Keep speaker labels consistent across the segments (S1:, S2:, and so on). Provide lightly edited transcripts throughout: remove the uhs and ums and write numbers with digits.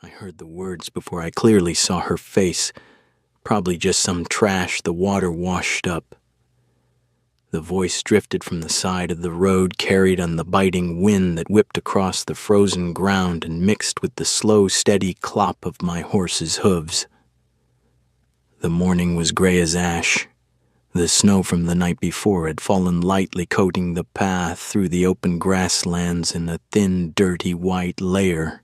S1: I heard the words before I clearly saw her face. Probably just some trash the water washed up. The voice drifted from the side of the road, carried on the biting wind that whipped across the frozen ground and mixed with the slow, steady clop of my horse's hooves. The morning was gray as ash. The snow from the night before had fallen lightly, coating the path through the open grasslands in a thin, dirty white layer.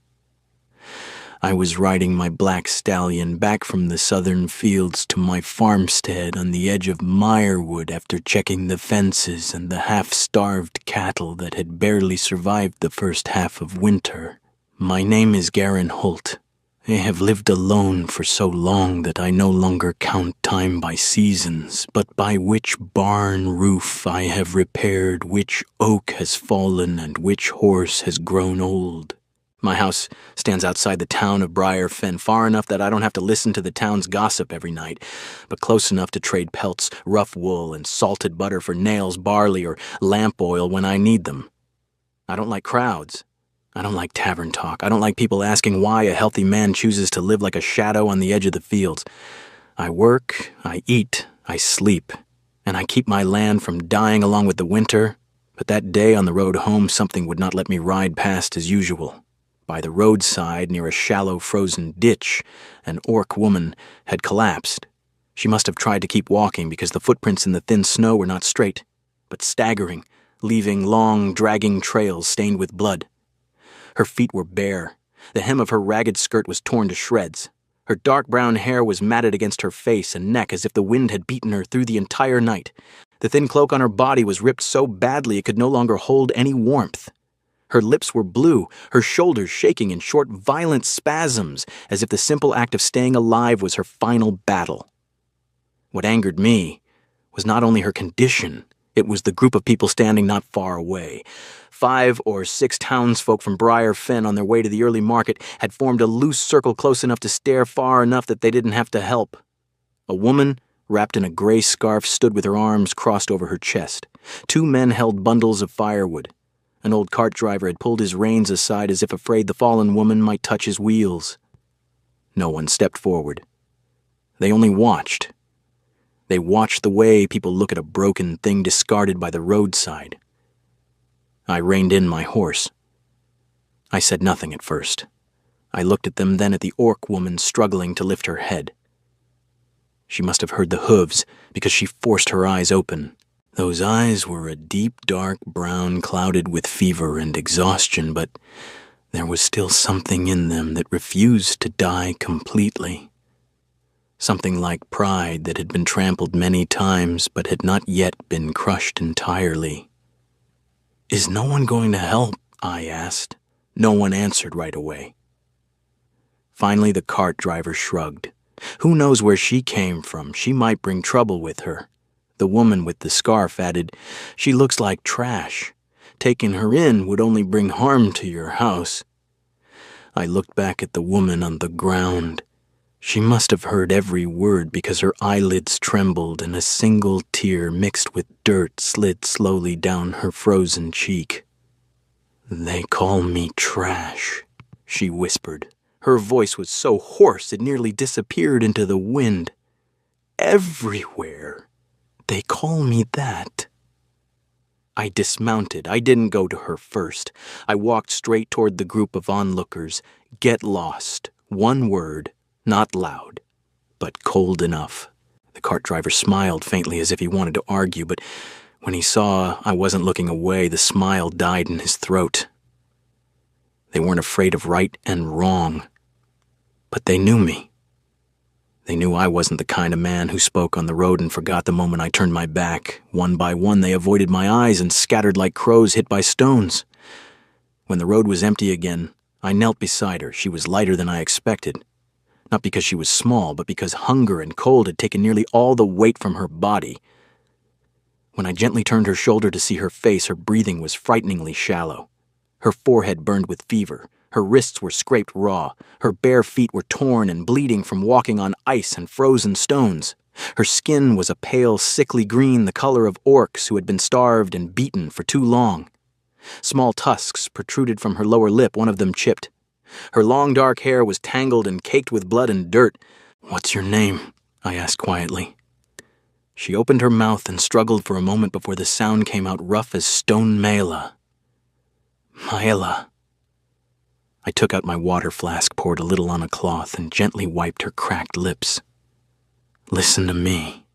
S1: I was riding my black stallion back from the southern fields to my farmstead on the edge of Mirewood after checking the fences and the half-starved cattle that had barely survived the first half of winter. My name is Garin Holt. I have lived alone for so long that I no longer count time by seasons, but by which barn roof I have repaired, which oak has fallen, and which horse has grown old. My house stands outside the town of Briar Fen, far enough that I don't have to listen to the town's gossip every night, but close enough to trade pelts, rough wool, and salted butter for nails, barley, or lamp oil when I need them. I don't like crowds. I don't like tavern talk. I don't like people asking why a healthy man chooses to live like a shadow on the edge of the fields. I work, I eat, I sleep, and I keep my land from dying along with the winter, but that day on the road home something would not let me ride past as usual. By the roadside, near a shallow frozen ditch, an orc woman had collapsed. She must have tried to keep walking because the footprints in the thin snow were not straight, but staggering, leaving long, dragging trails stained with blood. Her feet were bare. The hem of her ragged skirt was torn to shreds. Her dark brown hair was matted against her face and neck as if the wind had beaten her through the entire night. The thin cloak on her body was ripped so badly it could no longer hold any warmth. Her lips were blue, her shoulders shaking in short, violent spasms, as if the simple act of staying alive was her final battle. What angered me was not only her condition, it was the group of people standing not far away. 5 or 6 townsfolk from Briar Fen on their way to the early market had formed a loose circle close enough to stare far enough that they didn't have to help. A woman, wrapped in a gray scarf, stood with her arms crossed over her chest. 2 men held bundles of firewood. An old cart driver had pulled his reins aside as if afraid the fallen woman might touch his wheels. No one stepped forward. They only watched. They watched the way people look at a broken thing discarded by the roadside. I reined in my horse. I said nothing at first. I looked at them, then at the orc woman struggling to lift her head. She must have heard the hooves because she forced her eyes open. Those eyes were a deep, dark brown clouded with fever and exhaustion, but there was still something in them that refused to die completely. Something like pride that had been trampled many times but had not yet been crushed entirely. "Is no one going to help?" I asked. No one answered right away. Finally, the cart driver shrugged. Who knows where she came from? She might bring trouble with her. The woman with the scarf added, "She looks like trash. Taking her in would only bring harm to your house." I looked back at the woman on the ground. She must have heard every word because her eyelids trembled and a single tear mixed with dirt slid slowly down her frozen cheek. "They call me trash," she whispered. Her voice was so hoarse it nearly disappeared into the wind. "Everywhere. They call me that." I dismounted. I didn't go to her first. I walked straight toward the group of onlookers. Get lost. One word. Not loud, but cold enough. The cart driver smiled faintly as if he wanted to argue, but when he saw I wasn't looking away, the smile died in his throat. They weren't afraid of right and wrong, but they knew me. They knew I wasn't the kind of man who spoke on the road and forgot the moment I turned my back. One by one, they avoided my eyes and scattered like crows hit by stones. When the road was empty again, I knelt beside her. She was lighter than I expected. Not because she was small, but because hunger and cold had taken nearly all the weight from her body. When I gently turned her shoulder to see her face, her breathing was frighteningly shallow. Her forehead burned with fever. Her wrists were scraped raw. Her bare feet were torn and bleeding from walking on ice and frozen stones. Her skin was a pale, sickly green, the color of orcs who had been starved and beaten for too long. Small tusks protruded from her lower lip, one of them chipped. Her long dark hair was tangled and caked with blood and dirt. "What's your name?" I asked quietly. She opened her mouth and struggled for a moment before the sound came out rough as stone Maela. Maela. I took out my water flask, poured a little on a cloth, and gently wiped her cracked lips. "Listen to me.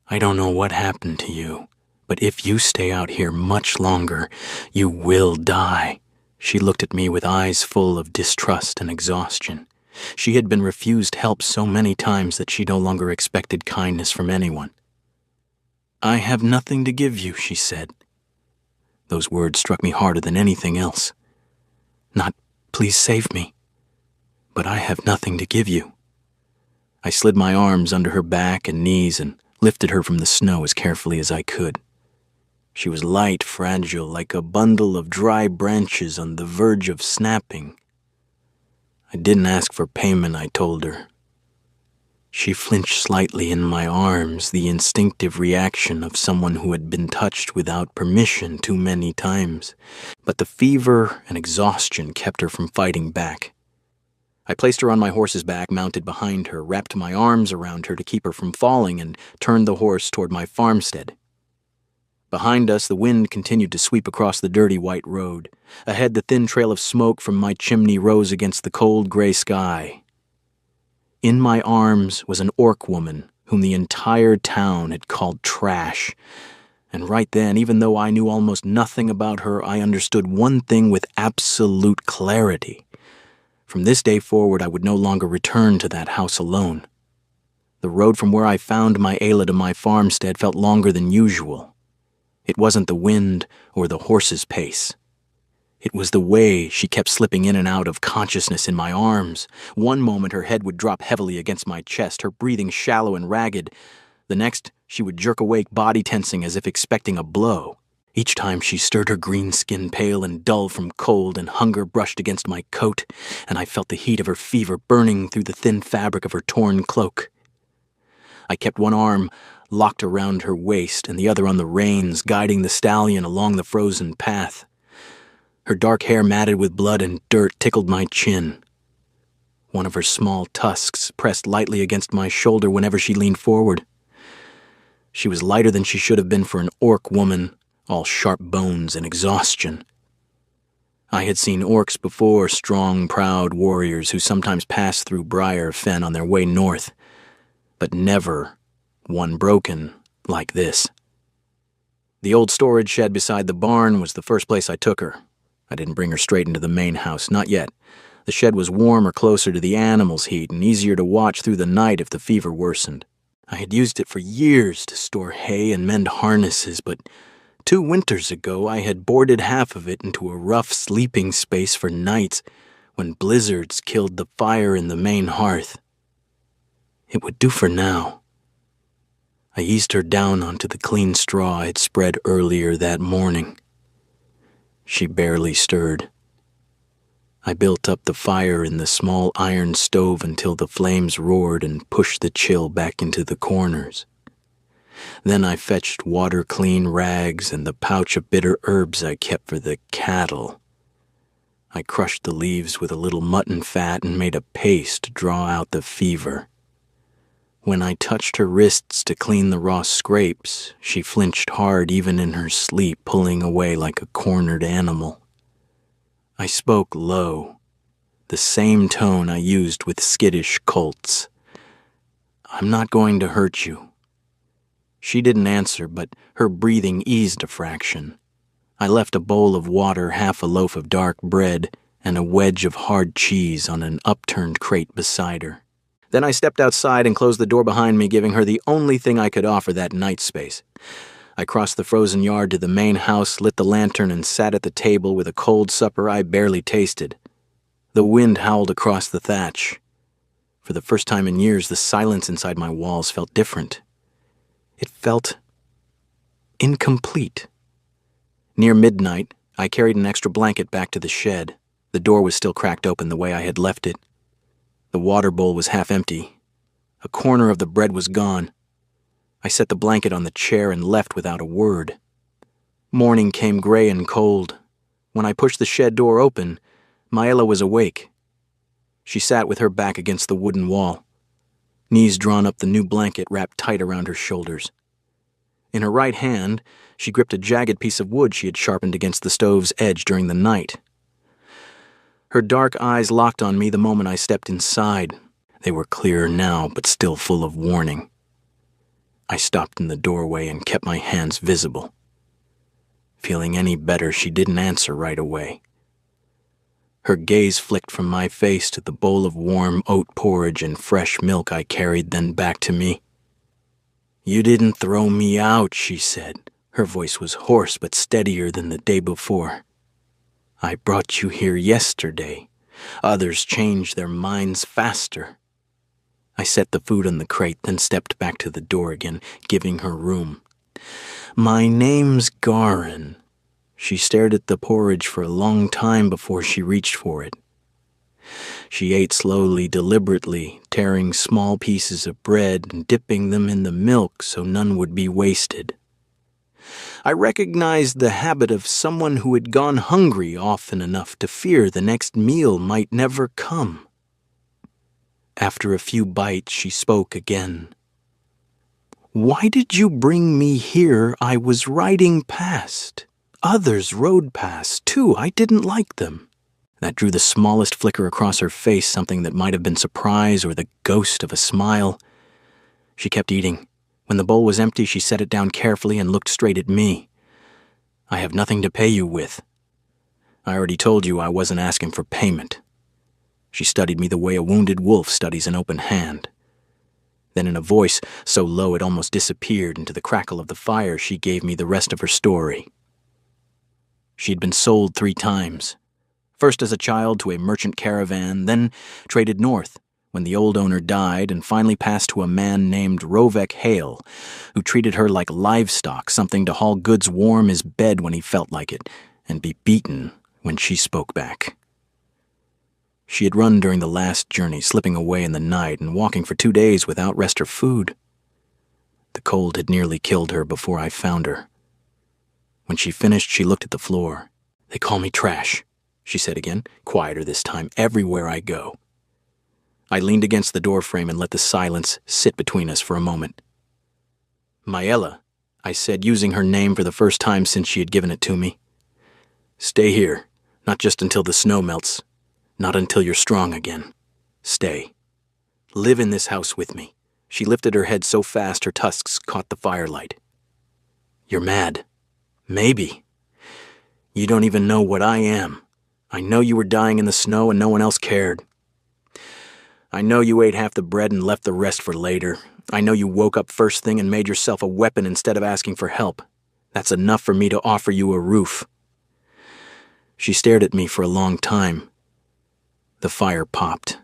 S1: I don't know what happened to you, but if you stay out here much longer, you will die." She looked at me with eyes full of distrust and exhaustion. She had been refused help so many times that she no longer expected kindness from anyone. "I have nothing to give you," she said. Those words struck me harder than anything else. Not, "Please save me," but "I have nothing to give you." I slid my arms under her back and knees and lifted her from the snow as carefully as I could. She was light, fragile, like a bundle of dry branches on the verge of snapping. "I didn't ask for payment," I told her. She flinched slightly in my arms, the instinctive reaction of someone who had been touched without permission too many times. But the fever and exhaustion kept her from fighting back. I placed her on my horse's back, mounted behind her, wrapped my arms around her to keep her from falling, and turned the horse toward my farmstead. Behind us, the wind continued to sweep across the dirty white road. Ahead, the thin trail of smoke from my chimney rose against the cold gray sky. In my arms was an orc woman whom the entire town had called trash. And right then, even though I knew almost nothing about her, I understood one thing with absolute clarity. From this day forward, I would no longer return to that house alone. The road from where I found my Ayla to my farmstead felt longer than usual. It wasn't the wind or the horse's pace. It was the way she kept slipping in and out of consciousness in my arms. One moment her head would drop heavily against my chest, her breathing shallow and ragged. The next, she would jerk awake, body tensing as if expecting a blow. Each time she stirred her green skin pale and dull from cold, and hunger brushed against my coat, and I felt the heat of her fever burning through the thin fabric of her torn cloak. I kept one arm locked around her waist and the other on the reins, guiding the stallion along the frozen path. Her dark hair matted with blood and dirt tickled my chin. One of her small tusks pressed lightly against my shoulder whenever she leaned forward. She was lighter than she should have been for an orc woman, all sharp bones and exhaustion. I had seen orcs before, strong, proud warriors who sometimes passed through Briar Fen on their way north, but never one broken like this. The old storage shed beside the barn was the first place I took her. I didn't bring her straight into the main house, not yet. The shed was warmer, closer to the animals' heat, and easier to watch through the night if the fever worsened. I had used it for years to store hay and mend harnesses, but 2 winters ago I had boarded half of it into a rough sleeping space for nights when blizzards killed the fire in the main hearth. It would do for now. I eased her down onto the clean straw I had spread earlier that morning. She barely stirred. I built up the fire in the small iron stove until the flames roared and pushed the chill back into the corners. Then I fetched water-clean rags and the pouch of bitter herbs I kept for the cattle. I crushed the leaves with a little mutton fat and made a paste to draw out the fever. When I touched her wrists to clean the raw scrapes, she flinched hard even in her sleep, pulling away like a cornered animal. I spoke low, the same tone I used with skittish colts. "I'm not going to hurt you." She didn't answer, but her breathing eased a fraction. I left a bowl of water, half a loaf of dark bread, and a wedge of hard cheese on an upturned crate beside her. Then I stepped outside and closed the door behind me, giving her the only thing I could offer that night space. I crossed the frozen yard to the main house, lit the lantern, and sat at the table with a cold supper I barely tasted. The wind howled across the thatch. For the first time in years, the silence inside my walls felt different. It felt incomplete. Near midnight, I carried an extra blanket back to the shed. The door was still cracked open the way I had left it. The water bowl was half empty. A corner of the bread was gone. I set the blanket on the chair and left without a word. Morning came gray and cold. When I pushed the shed door open, Maela was awake. She sat with her back against the wooden wall, knees drawn up the new blanket wrapped tight around her shoulders. In her right hand, she gripped a jagged piece of wood she had sharpened against the stove's edge during the night. Her dark eyes locked on me the moment I stepped inside. They were clearer now, but still full of warning. I stopped in the doorway and kept my hands visible. Feeling any better, she didn't answer right away. Her gaze flicked from my face to the bowl of warm oat porridge and fresh milk I carried, then back to me. "You didn't throw me out," she said. Her voice was hoarse but steadier than the day before. "I brought you here yesterday. Others change their minds faster." I set the food on the crate, then stepped back to the door again, giving her room. "My name's Garin." She stared at the porridge for a long time before she reached for it. She ate slowly, deliberately, tearing small pieces of bread and dipping them in the milk so none would be wasted. I recognized the habit of someone who had gone hungry often enough to fear the next meal might never come. After a few bites, she spoke again. "Why did you bring me here? I was riding past. Others rode past, too. I didn't like them." That drew the smallest flicker across her face, something that might have been surprise or the ghost of a smile. She kept eating. When the bowl was empty, she set it down carefully and looked straight at me. "I have nothing to pay you with. I already told you I wasn't asking for payment." She studied me the way a wounded wolf studies an open hand. Then in a voice so low it almost disappeared into the crackle of the fire, she gave me the rest of her story. She'd been sold 3 times. First as a child to a merchant caravan, then traded north when the old owner died, and finally passed to a man named Rovek Hale, who treated her like livestock, something to haul goods warm his bed when he felt like it, and be beaten when she spoke back. She had run during the last journey, slipping away in the night and walking for 2 days without rest or food. The cold had nearly killed her before I found her. When she finished, she looked at the floor. "They call me trash," she said again, quieter this time, "everywhere I go." I leaned against the doorframe and let the silence sit between us for a moment. "Maela," I said, using her name for the first time since she had given it to me. "Stay here, not just until the snow melts, not until you're strong again. Stay. Live in this house with me." She lifted her head so fast her tusks caught the firelight. "You're mad. Maybe. You don't even know what I am. I know you were dying in the snow and no one else cared. I know you ate half the bread and left the rest for later. I know you woke up first thing and made yourself a weapon instead of asking for help. That's enough for me to offer you a roof." She stared at me for a long time. The fire popped.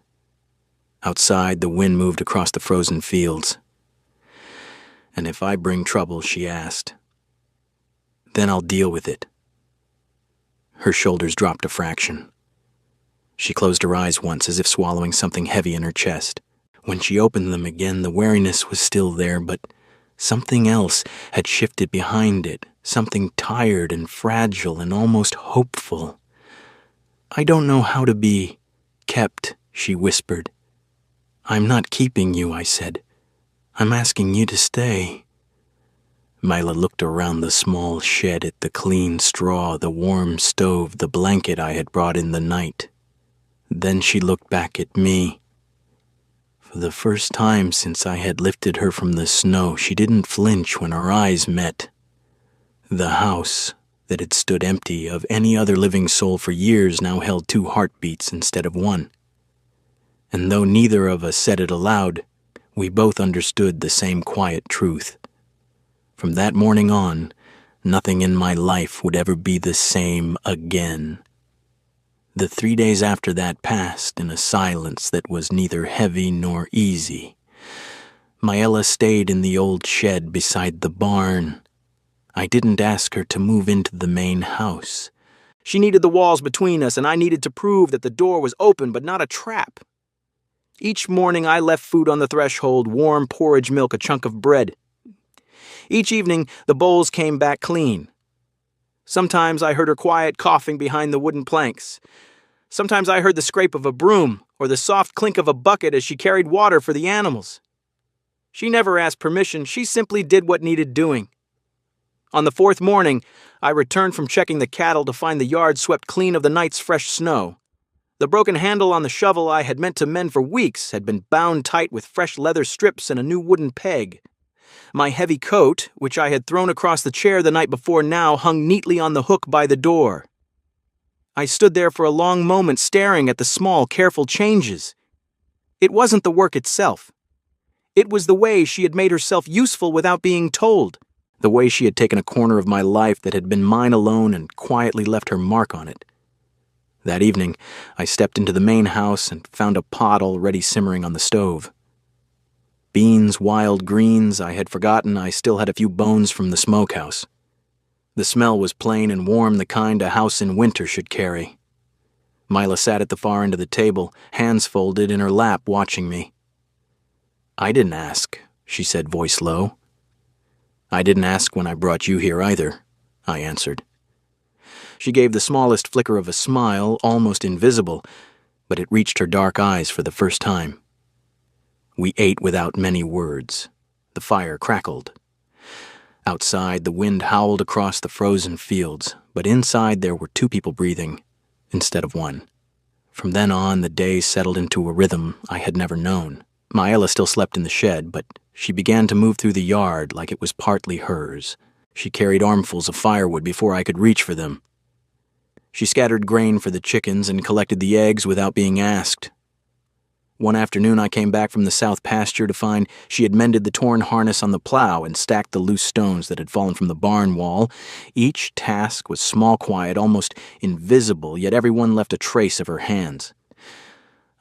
S1: Outside, the wind moved across the frozen fields. "And if I bring trouble," she asked, "then I'll deal with it." Her shoulders dropped a fraction. She closed her eyes once, as if swallowing something heavy in her chest. When she opened them again, the wariness was still there, but something else had shifted behind it, something tired and fragile and almost hopeful. "I don't know how to be kept," she whispered. "I'm not keeping you," I said. "I'm asking you to stay." Maela looked around the small shed at the clean straw, the warm stove, the blanket I had brought in the night. Then she looked back at me. For the first time since I had lifted her from the snow, she didn't flinch when our eyes met. The house that had stood empty of any other living soul for years now held 2 heartbeats instead of 1. And though neither of us said it aloud, we both understood the same quiet truth. From that morning on, nothing in my life would ever be the same again. The 3 days after that passed in a silence that was neither heavy nor easy. Maela stayed in the old shed beside the barn. I didn't ask her to move into the main house. She needed the walls between us, and I needed to prove that the door was open but not a trap. Each morning I left food on the threshold, warm porridge milk, a chunk of bread. Each evening the bowls came back clean. Sometimes I heard her quiet coughing behind the wooden planks. Sometimes I heard the scrape of a broom or the soft clink of a bucket as she carried water for the animals. She never asked permission, she simply did what needed doing. On the fourth morning, I returned from checking the cattle to find the yard swept clean of the night's fresh snow. The broken handle on the shovel I had meant to mend for weeks had been bound tight with fresh leather strips and a new wooden peg. My heavy coat, which I had thrown across the chair the night before, now hung neatly on the hook by the door. I stood there for a long moment staring at the small, careful changes. It wasn't the work itself. It was the way she had made herself useful without being told, the way she had taken a corner of my life that had been mine alone and quietly left her mark on it. That evening, I stepped into the main house and found a pot already simmering on the stove. Beans, wild greens, I had forgotten I still had a few bones from the smokehouse. The smell was plain and warm, the kind a house in winter should carry. Mila sat at the far end of the table, hands folded in her lap, watching me. "I didn't ask," she said, voice low. "I didn't ask when I brought you here either," I answered. She gave the smallest flicker of a smile, almost invisible, but it reached her dark eyes for the first time. We ate without many words. The fire crackled. Outside, the wind howled across the frozen fields, but inside there were two people breathing, instead of one. From then on, the day settled into a rhythm I had never known. Maela still slept in the shed, but she began to move through the yard like it was partly hers. She carried armfuls of firewood before I could reach for them. She scattered grain for the chickens and collected the eggs without being asked. One afternoon I came back from the south pasture to find she had mended the torn harness on the plow and stacked the loose stones that had fallen from the barn wall. Each task was small, quiet, almost invisible, yet every one left a trace of her hands.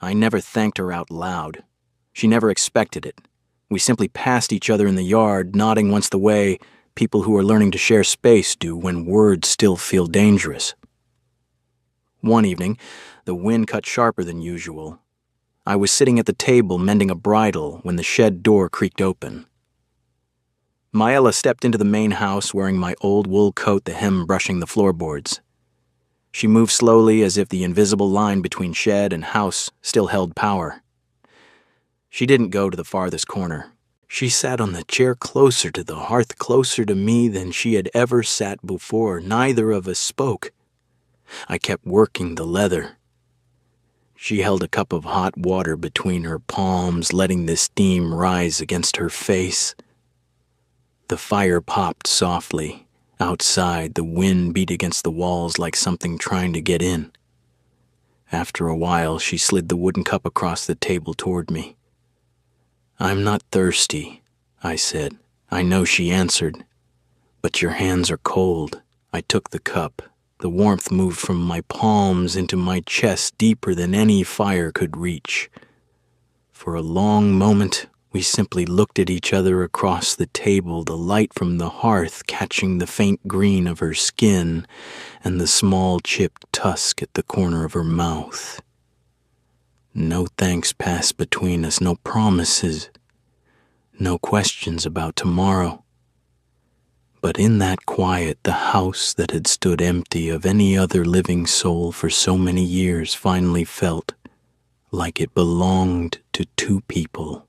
S1: I never thanked her out loud. She never expected it. We simply passed each other in the yard, nodding once the way people who are learning to share space do when words still feel dangerous. One evening, the wind cut sharper than usual. I was sitting at the table mending a bridle when the shed door creaked open. Maela stepped into the main house wearing my old wool coat, the hem brushing the floorboards. She moved slowly as if the invisible line between shed and house still held power. She didn't go to the farthest corner. She sat on the chair closer to the hearth, closer to me than she had ever sat before. Neither of us spoke. I kept working the leather. She held a cup of hot water between her palms, letting the steam rise against her face. The fire popped softly. Outside, the wind beat against the walls like something trying to get in. After a while, she slid the wooden cup across the table toward me. "I'm not thirsty," I said. "I know," she answered. "But your hands are cold." I took the cup. The warmth moved from my palms into my chest deeper than any fire could reach. For a long moment, we simply looked at each other across the table, the light from the hearth catching the faint green of her skin and the small chipped tusk at the corner of her mouth. No thanks passed between us, no promises, no questions about tomorrow. But in that quiet, the house that had stood empty of any other living soul for so many years finally felt like it belonged to two people.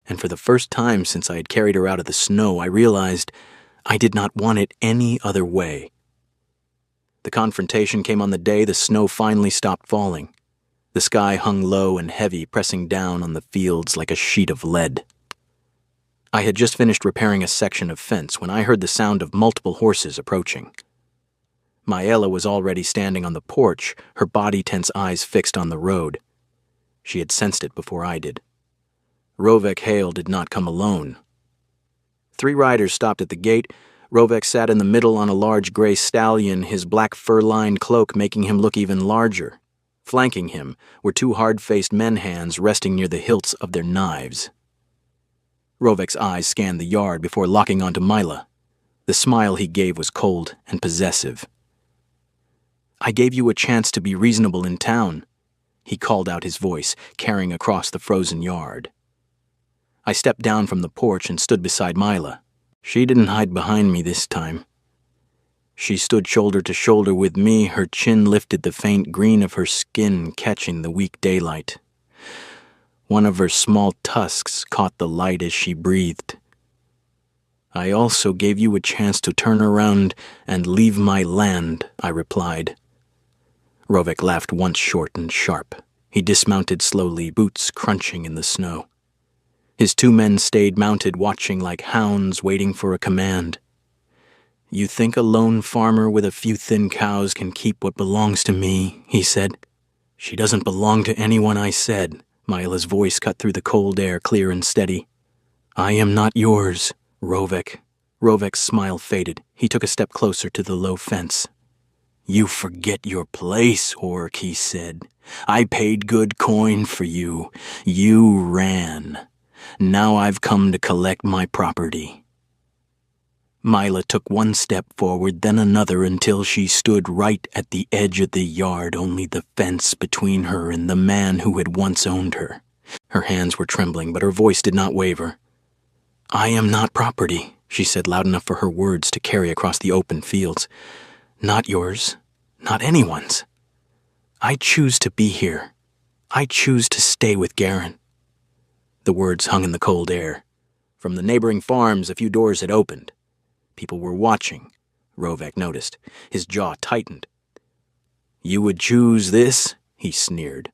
S1: And for the first time since I had carried her out of the snow, I realized I did not want it any other way. The confrontation came on the day the snow finally stopped falling. The sky hung low and heavy, pressing down on the fields like a sheet of lead. I had just finished repairing a section of fence when I heard the sound of multiple horses approaching. Maela was already standing on the porch, her body-tense eyes fixed on the road. She had sensed it before I did. Rovek Hale did not come alone. 3 riders stopped at the gate. Rovek sat in the middle on a large gray stallion, his black fur-lined cloak making him look even larger. Flanking him were 2 hard-faced men-hands resting near the hilts of their knives. Rovek's eyes scanned the yard before locking onto Mila. The smile he gave was cold and possessive. "I gave you a chance to be reasonable in town," he called out, his voice carrying across the frozen yard. I stepped down from the porch and stood beside Mila. She didn't hide behind me this time. She stood shoulder to shoulder with me, her chin lifted, the faint green of her skin catching the weak daylight. One of her small tusks caught the light as she breathed. "I also gave you a chance to turn around and leave my land," I replied. Rovek laughed once short and sharp. He dismounted slowly, boots crunching in the snow. His 2 men stayed mounted, watching like hounds waiting for a command. "You think a lone farmer with a few thin cows can keep what belongs to me," he said. "She doesn't belong to anyone," I said. Myla's voice cut through the cold air, clear and steady. "I am not yours, Rovek." Rovek's smile faded. He took a step closer to the low fence. "You forget your place, Orc," he said. "I paid good coin for you. You ran. Now I've come to collect my property." Myla took 1 step forward, then another, until she stood right at the edge of the yard, only the fence between her and the man who had once owned her. Her hands were trembling, but her voice did not waver. "I am not property," she said, loud enough for her words to carry across the open fields. "Not yours, not anyone's. I choose to be here. I choose to stay with Garen." The words hung in the cold air. From the neighboring farms, a few doors had opened. People were watching, Rovek noticed. His jaw tightened. "You would choose this?" he sneered.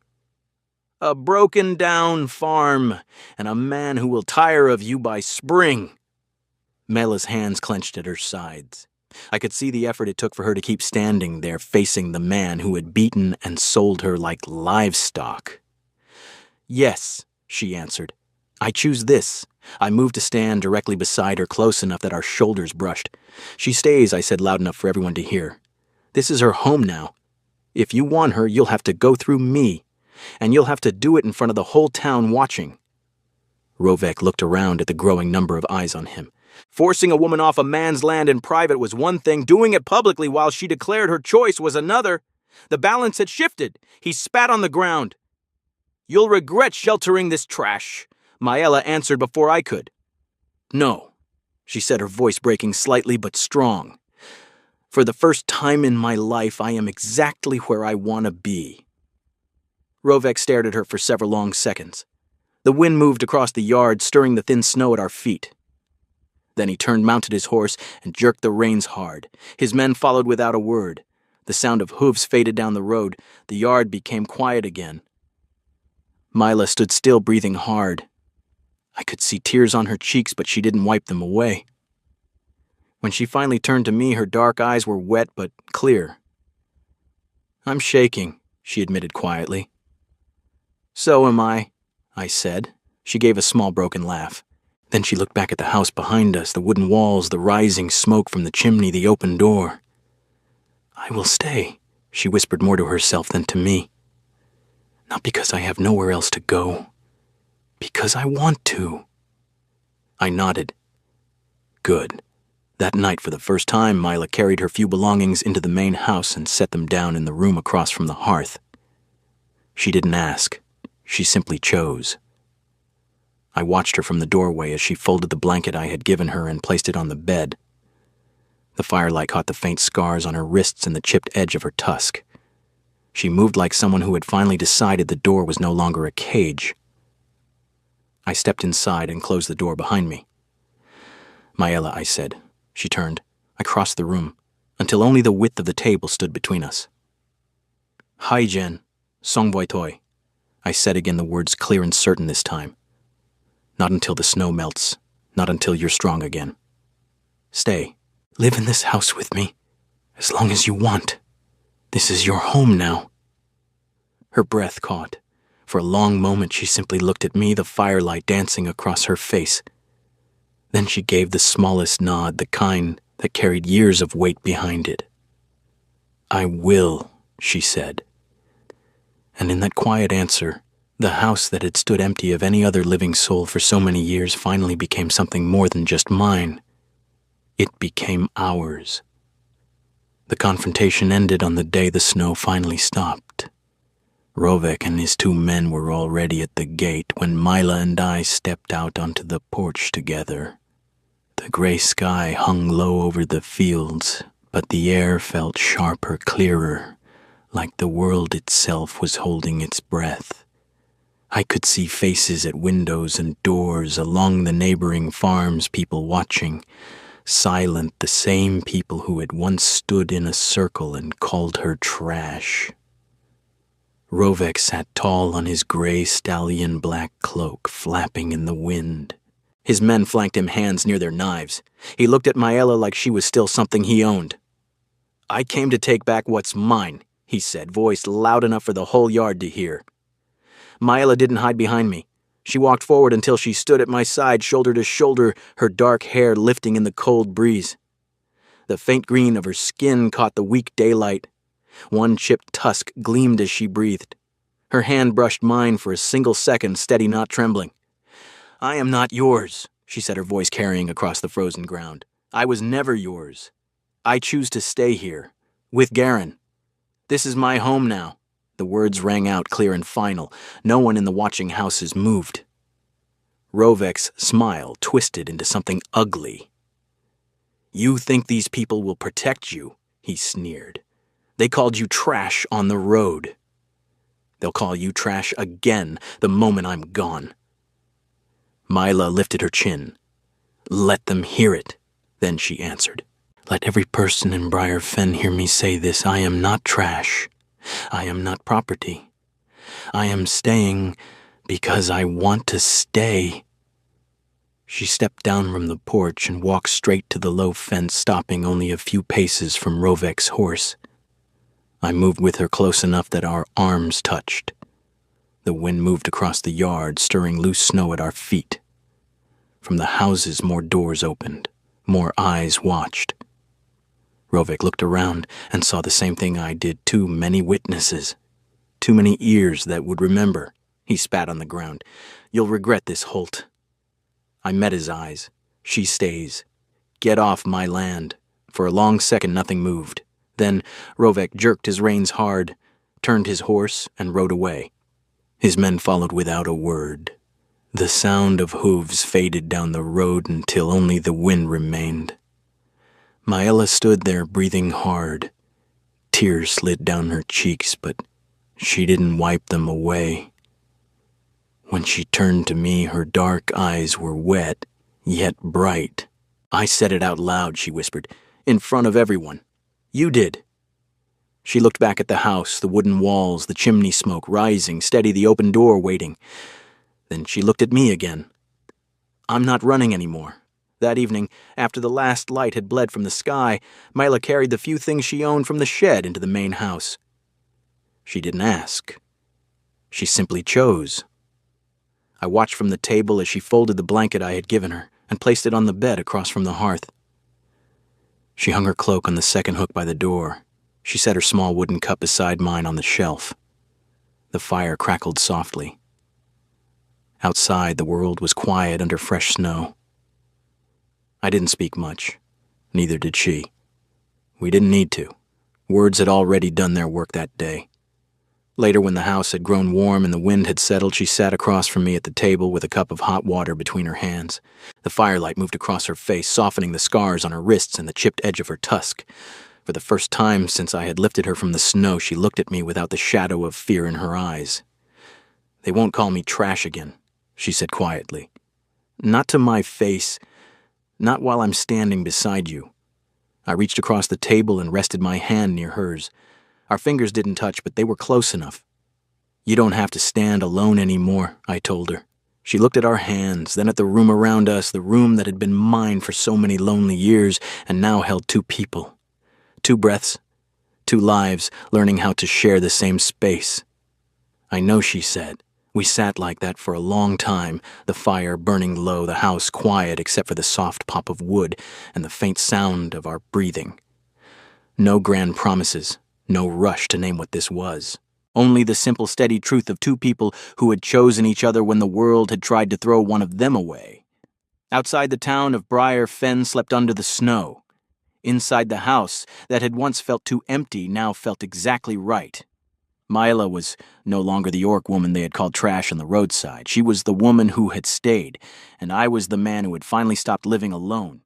S1: "A broken-down farm, and a man who will tire of you by spring." Mela's hands clenched at her sides. I could see the effort it took for her to keep standing there, facing the man who had beaten and sold her like livestock. "Yes," she answered. "I choose this." I moved to stand directly beside her, close enough that our shoulders brushed. "She stays," I said loud enough for everyone to hear. "This is her home now. If you want her, you'll have to go through me, and you'll have to do it in front of the whole town watching." Rovek looked around at the growing number of eyes on him. Forcing a woman off a man's land in private was one thing. Doing it publicly while she declared her choice was another. The balance had shifted. He spat on the ground. "You'll regret sheltering this trash," Myla answered before I could. "No," she said, her voice breaking slightly but strong. "For the first time in my life, I am exactly where I want to be." Rovek stared at her for several long seconds. The wind moved across the yard, stirring the thin snow at our feet. Then he turned, mounted his horse, and jerked the reins hard. His men followed without a word. The sound of hooves faded down the road. The yard became quiet again. Myla stood still, breathing hard. I could see tears on her cheeks, but she didn't wipe them away. When she finally turned to me, her dark eyes were wet but clear. "I'm shaking," she admitted quietly. "So am I," I said. She gave a small broken laugh. Then she looked back at the house behind us, the wooden walls, the rising smoke from the chimney, the open door. "I will stay," she whispered more to herself than to me. "Not because I have nowhere else to go. Because I want to." I nodded. Good. That night, for the first time, Myla carried her few belongings into the main house and set them down in the room across from the hearth. She didn't ask. She simply chose. I watched her from the doorway as she folded the blanket I had given her and placed it on the bed. The firelight caught the faint scars on her wrists and the chipped edge of her tusk. She moved like someone who had finally decided the door was no longer a cage. I stepped inside and closed the door behind me. "Myela," I said. She turned. I crossed the room, until only the width of the table stood between us. "Hi, Jen. Song Voi Toi." I said again, the words clear and certain this time. "Not until the snow melts. Not until you're strong again. Stay. Live in this house with me. As long as you want. This is your home now." Her breath caught. For a long moment she simply looked at me, the firelight dancing across her face. Then she gave the smallest nod, the kind that carried years of weight behind it. "I will," she said. And in that quiet answer, the house that had stood empty of any other living soul for so many years finally became something more than just mine. It became ours. The confrontation ended on the day the snow finally stopped. Rovek and his 2 men were already at the gate when Myla and I stepped out onto the porch together. The gray sky hung low over the fields, but the air felt sharper, clearer, like the world itself was holding its breath. I could see faces at windows and doors along the neighboring farms, people watching, silent, the same people who had once stood in a circle and called her trash. Rovek sat tall on his gray stallion black cloak, flapping in the wind. His men flanked him, hands near their knives. He looked at Maella like she was still something he owned. "I came to take back what's mine," he said, voice loud enough for the whole yard to hear. Maella didn't hide behind me. She walked forward until she stood at my side, shoulder to shoulder, her dark hair lifting in the cold breeze. The faint green of her skin caught the weak daylight. One chipped tusk gleamed as she breathed. Her hand brushed mine for a single second, steady, not trembling. "I am not yours," she said, her voice carrying across the frozen ground. "I was never yours. I choose to stay here, with Garen. This is my home now." The words rang out clear and final. No one in the watching houses moved. Rovek's smile twisted into something ugly. "You think these people will protect you?" he sneered. "They called you trash on the road. They'll call you trash again the moment I'm gone." Maella lifted her chin. "Let them hear it," then she answered. "Let every person in Briar Fen hear me say this. I am not trash. I am not property. I am staying because I want to stay." She stepped down from the porch and walked straight to the low fence, stopping only a few paces from Rovek's horse. I moved with her close enough that our arms touched. The wind moved across the yard, stirring loose snow at our feet. From the houses, more doors opened. More eyes watched. Rovek looked around and saw the same thing I did. Too many witnesses. Too many ears that would remember. He spat on the ground. "You'll regret this, Holt." I met his eyes. "She stays. Get off my land." For a long second, nothing moved. Then Rovek jerked his reins hard, turned his horse, and rode away. His men followed without a word. The sound of hooves faded down the road until only the wind remained. Maella stood there, breathing hard. Tears slid down her cheeks, but she didn't wipe them away. When she turned to me, her dark eyes were wet, yet bright. "I said it out loud," she whispered, "in front of everyone. You did." She looked back at the house, the wooden walls, the chimney smoke rising, steady, the open door waiting. Then she looked at me again. "I'm not running anymore." That evening, after the last light had bled from the sky, Maella carried the few things she owned from the shed into the main house. She didn't ask. She simply chose. I watched from the table as she folded the blanket I had given her and placed it on the bed across from the hearth. She hung her cloak on the second hook by the door. She set her small wooden cup beside mine on the shelf. The fire crackled softly. Outside, the world was quiet under fresh snow. I didn't speak much. Neither did she. We didn't need to. Words had already done their work that day. Later, when the house had grown warm and the wind had settled, she sat across from me at the table with a cup of hot water between her hands. The firelight moved across her face, softening the scars on her wrists and the chipped edge of her tusk. For the first time since I had lifted her from the snow, she looked at me without the shadow of fear in her eyes. "They won't call me trash again," she said quietly. "Not to my face. Not while I'm standing beside you." I reached across the table and rested my hand near hers. Our fingers didn't touch, but they were close enough. "You don't have to stand alone anymore," I told her. She looked at our hands, then at the room around us, the room that had been mine for so many lonely years and now held two people. 2 breaths, 2 lives, learning how to share the same space. "I know," she said. We sat like that for a long time, the fire burning low, the house quiet except for the soft pop of wood and the faint sound of our breathing. No grand promises, no rush to name what this was. Only the simple, steady truth of 2 people who had chosen each other when the world had tried to throw one of them away. Outside the town of Briar Fen slept under the snow. Inside the house that had once felt too empty now felt exactly right. Maella was no longer the orc woman they had called trash on the roadside. She was the woman who had stayed, and I was the man who had finally stopped living alone.